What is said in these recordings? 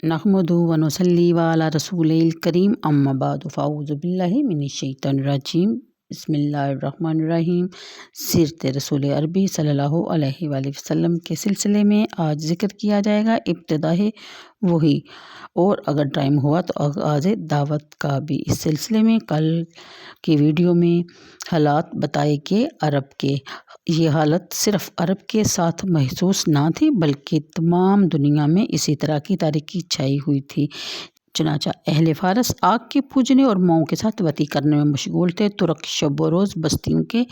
नहमदुहु व नुसल्ली अला रसूलिल करीम अम्मा बाद फ़अऊज़ु बिल्लाहि मिनश शैतानिर रजीम बिस्मिल्लाहिर्रहमानिर्रहीम। सीरत रसूल अरबी सल्लल्लाहु अलैहि वसल्लम के सिलसिले में आज ज़िक्र किया जाएगा इब्तिदाए वही, और अगर टाइम हुआ तो आगाज़ दावत का भी। इस सिलसिले में कल की वीडियो में हालात बताए कि अरब के ये हालत सिर्फ़ अरब के साथ महसूस ना थी बल्कि तमाम दुनिया में इसी तरह की तारीकी छाई हुई थी। चुनाचा अहले फ़ारस आग के पूजने और मौं के साथ वती करने में मशगूल थे। तुर्क शब व रोज़ बस्तियों के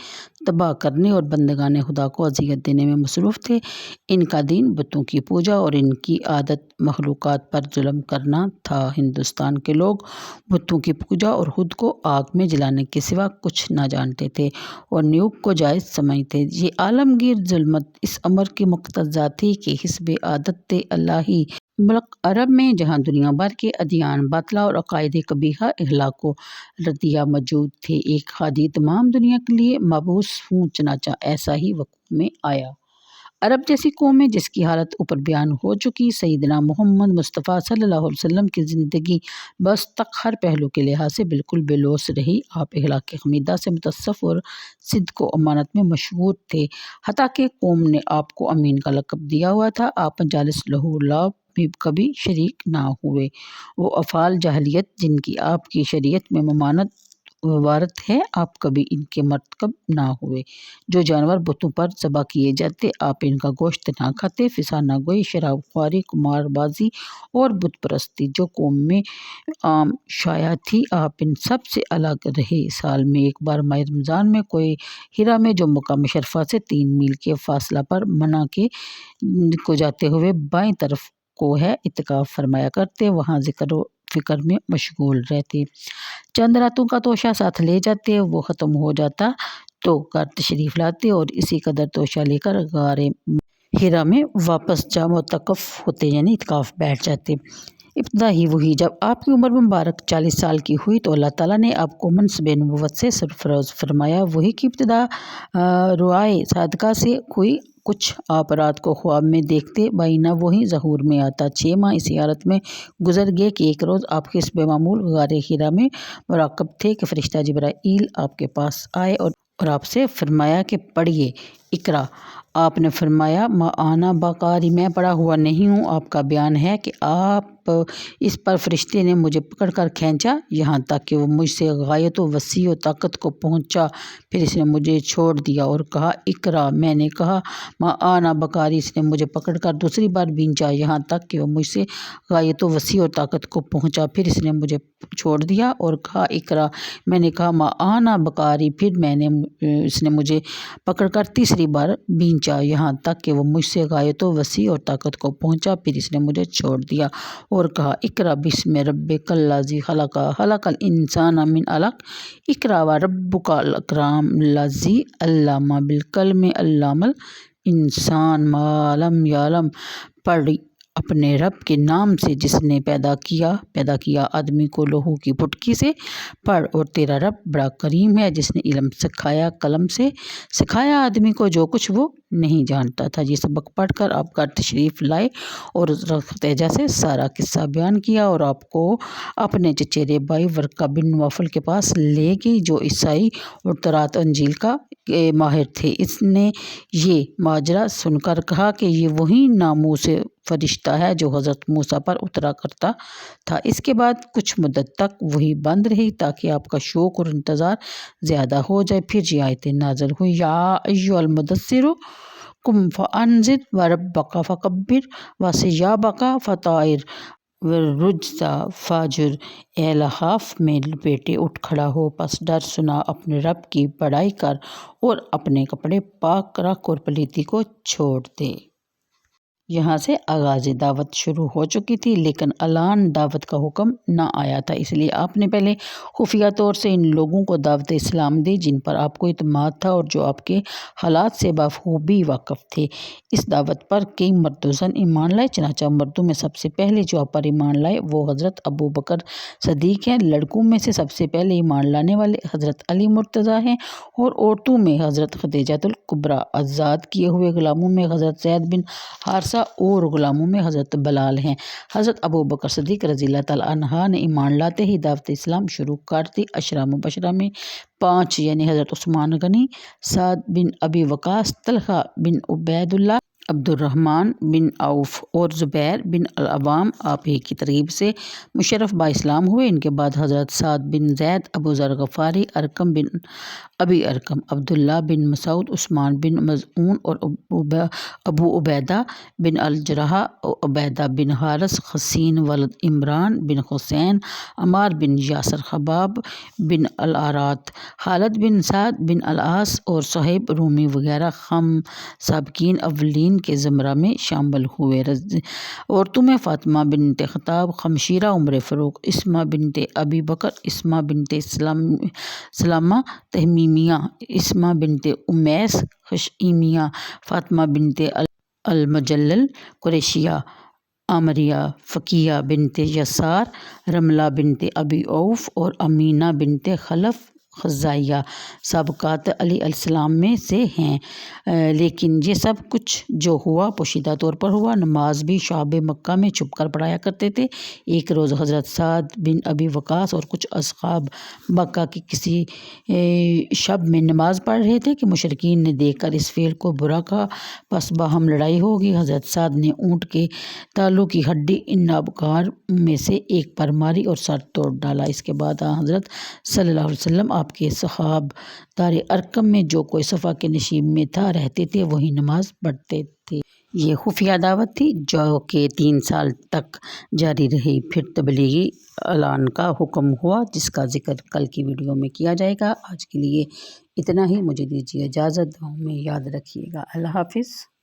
तबाह करने और बंदगाने खुदा को अज़ियत देने में मसरूफ़ थे। इनका दीन बुतों की पूजा और इनकी आदत मखलूक़ात पर जुल्म करना था। हिंदुस्तान के लोग बुतों की पूजा और खुद को आग में जलाने के सिवा कुछ ना जानते थे और न्यूक को जायज़ समझते। ये आलमगीर जुल्मत इस अमर की मुक़्तज़ा थी कि हिस्ब आदत अल्लाही मुल्क अरब में, जहाँ दुनिया भर के अदियान बातला और अकायद कबीहा इखलाक व रदिया मौजूद थे, एक हादी तमाम दुनिया के लिए मबूस हूँ। चनाचा ऐसा ही वक़्त में आया। अरब जैसी कौमें जिसकी हालत ऊपर बयान हो चुकी, सैयदना मोहम्मद मुस्तफ़ा सल्लल्लाहु अलैहि वसल्लम की ज़िंदगी बस तक हर पहलू के लिहाज से बिल्कुल बेलौस रही। आप इखलाक हमीदा से मुतस्सफ़ और सिद्क़ व अमानत में मशहूर थे, हत्ता कि कौम ने आपको अमीन का लक़ब दिया हुआ था। आप मजालिस लहू लाभ में कभी शरीक ना हुए। वो अफ़ाल जाहिलियत जिनकी आपकी शरीयत में ममानत वारत है, आप कभी इनके मरतकब ना हुए। जो जानवर बुतों पर ज़बह किए जाते, आप इनका गोश्त ना खाते। फिसाना गोई, शराब ख्वारी, कुमारबाजी और बुत परस्ती जो कौम में आम शाया थी, आप इन सब से अलग रहे। साल में एक बार माह रमज़ान में कोई हिरा में, जो मकाम शरफा से 3 मील के फासला पर मना के को जाते हुए बाएं तरफ को है, इत्काफ फरमाया करते। वहाँ ज़िक्र फ़िक्र में मशगूल रहते। चंद रातों का तोशा साथ ले जाते, वो ख़त्म हो जाता तो घर तशरीफ़ लाते और इसी कदर तोशा लेकर गारे हिरा में वापस जा मोतकफ़ होते, यानी इत्काफ बैठ जाते। इब्तिदा ही वही, जब आपकी उम्र मुबारक 40 साल की हुई तो अल्लाह ताला ने आपको मनसब नबुव्वत से सरफराज फरमाया। वही की इब्तिदा रुआए सादका से हुई। कुछ आप रात को ख्वाब में देखते, बाइना वही ज़हूर में आता। 6 माह इसी हालत में गुजर गए कि एक रोज़ आप हिस्ब मामूल गारे हिरा में मुराक़ब थे कि फ़रिश्ता जिब्राईल आपके पास आए और आपसे फरमाया कि पढ़िए इक़रा। आपने फरमाया मा आना बकारी, मैं पढ़ा हुआ नहीं हूँ। आपका बयान है कि आप इस पर फरिश्ते ने मुझे पकड़ कर खींचा यहाँ तक कि वो मुझसे गायत व वसी व ताकत को पहुँचा, फिर इसने मुझे छोड़ दिया और कहा इक़रा। मैंने कहा मा आना बकारी, इसने मुझे पकड़ कर दूसरी बार भींचा यहाँ तक कि वो मुझसे गायत व वसी और ताकत को पहुँचा, फिर इसने मुझे छोड़ दिया और कहा इक़रा। मैंने कहा मा आना बकारी, फिर इसने मुझे पकड़ कर तीसरी बार भींचा यहाँ तक कि वो मुझसे गायत व वसी और ताकत को पहुँचा, फिर इसने मुझे छोड़ दिया और कहा इक़रा बिस्मि रब्बिकल लज़ी खलक़ खलक़ल इंसान मिन अलक़ इक़रा व रब्बुकल अकरम लज़ी अल्लमा बिल क़लम अल्लमल इंसान मा लम यअलम। पढ़ अपने रब के नाम से जिसने पैदा किया आदमी को लोहू की फुटकी से। पढ़ और तेरा रब बड़ा करीम है जिसने इल्म सिखाया, कलम से सिखाया आदमी को जो कुछ वो नहीं जानता था। ये सबक पढ़कर आप घर तशरीफ़ लाए और तेजा से सारा किस्सा बयान किया और आपको अपने चचेरे भाई वर्का बिन नौफल के पास ले गई, जो ईसाई और तौरात अंजील का माहिर थे। इसने ये माजरा सुनकर कहा कि ये वही नामूस फरिश्ता है जो हज़रत मूसा पर उतरा करता था। इसके बाद कुछ मुद्दत तक वही बंद रही ताकि आपका शौक़ और इंतज़ार ज़्यादा हो जाए। फिर ये आयतें नाज़िल हुई, या अय्युहल मुदस्सिरु कुम फ़अन्ज़िर व रब्बका फ़कब्बिर व सियाबका फ़ताहिर रुज्ज़ा फ़ाजुर। ए लहाफ़ में लपेटे उठ खड़ा हो, पस डर सुना अपने रब की बड़ाई कर और अपने कपड़े पाक रख और पलीती को छोड़ दे। यहाँ से आगाज़ दावत शुरू हो चुकी थी, लेकिन अलान दावत का हुक्म ना आया था, इसलिए आपने पहले खुफिया तौर से इन लोगों को दावत इस्लाम दी जिन पर आपको इत्मीनान था और जो आपके हालात से बखूबी वाकिफ़ थे। इस दावत पर कई मर्दों ईमान लाए, चनाचा मर्दों में सबसे पहले जो आप पर ईमान लाए वो हज़रत अबू बकर सदीक़ हैं। लड़कों में से सबसे पहले ईमान लाने वाले हज़रत अली मुर्तज़ा हैं और औरतों में हज़रत खदीजतुल कुबरा। आज़ाद किए हुए ग़ुलामों में हज़रत ज़ैद बिन हारिसा خمسہ اور غلاموں میں حضرت بلال ہیں۔ حضرت ابو بکر صدیق رضی اللہ تعالیٰ عنہ نے ایمان لاتے ہی دعوت اسلام شروع کر دی۔ عشرہ مبشرہ میں 5 یعنی حضرت عثمان غنی، سعد بن ابی وقاص، طلحہ بن عبید اللہ، عبد الرحمن بن عوف اور زبیر بن العوام آپ ہی کی ترغیب سے مشرف با اسلام ہوئے۔ ان کے بعد حضرت سعد بن زید، ابو ذر غفاری، ارقم بن ابی ارقم، عبداللہ بن مسعود، عثمان بن مظعون اور ابو عبیدہ بن الجراح، عبیدہ بن حارث، حسین ولد عمران بن حسین، عمار بن یاسر، خباب بن الارات، خالد بن سعد بن العاص اور صہیب رومی وغیرہ سابقین اولین کے زمرہ میں شامل ہوئے۔ عورتوں میں فاطمہ بنت خطاب، خمشیرہ، عمر فاروق، اسمہ بنت ابی بکر، اسمہ بنت سلامہ تہمیمیہ، اسمہ بنت امیس خشعیمیہ، فاطمہ بنت المجلل قریشیہ، عامریہ، فقیہ بنت یسار، رملہ بنت ابی عوف اور امینہ بنت خلف خزاعیہ سابقات علیہ السلام میں سے ہیں۔ لیکن یہ سب کچھ جو ہوا پوشیدہ طور پر ہوا۔ نماز بھی شعب مکہ میں چھپ کر پڑھایا کرتے تھے۔ ایک روز حضرت سعد بن ابی وقاص اور کچھ اصحاب مکہ کی کسی شب میں نماز پڑھ رہے تھے کہ مشرکین نے دیکھ کر اس فعل کو برا کہا، پس باہم لڑائی ہو گئی۔ حضرت سعد نے اونٹ کے تالوں کی ہڈی ان ابکار میں سے ایک پر ماری اور سر توڑ ڈالا۔ اس کے بعد حضرت صلی اللہ علیہ وسلم آپ کے صحاب دار ارقم میں جو کوئی صفا کے نشیب میں تھا رہتے تھے وہی نماز پڑھتے تھے۔ یہ خفیہ دعوت تھی جو کہ 3 سال تک جاری رہی۔ پھر تبلیغی اعلان کا حکم ہوا جس کا ذکر کل کی ویڈیو میں کیا جائے گا۔ آج کے لیے اتنا ہی، مجھے دیجیے اجازت، دعاؤں میں یاد رکھیے گا۔ اللہ حافظ۔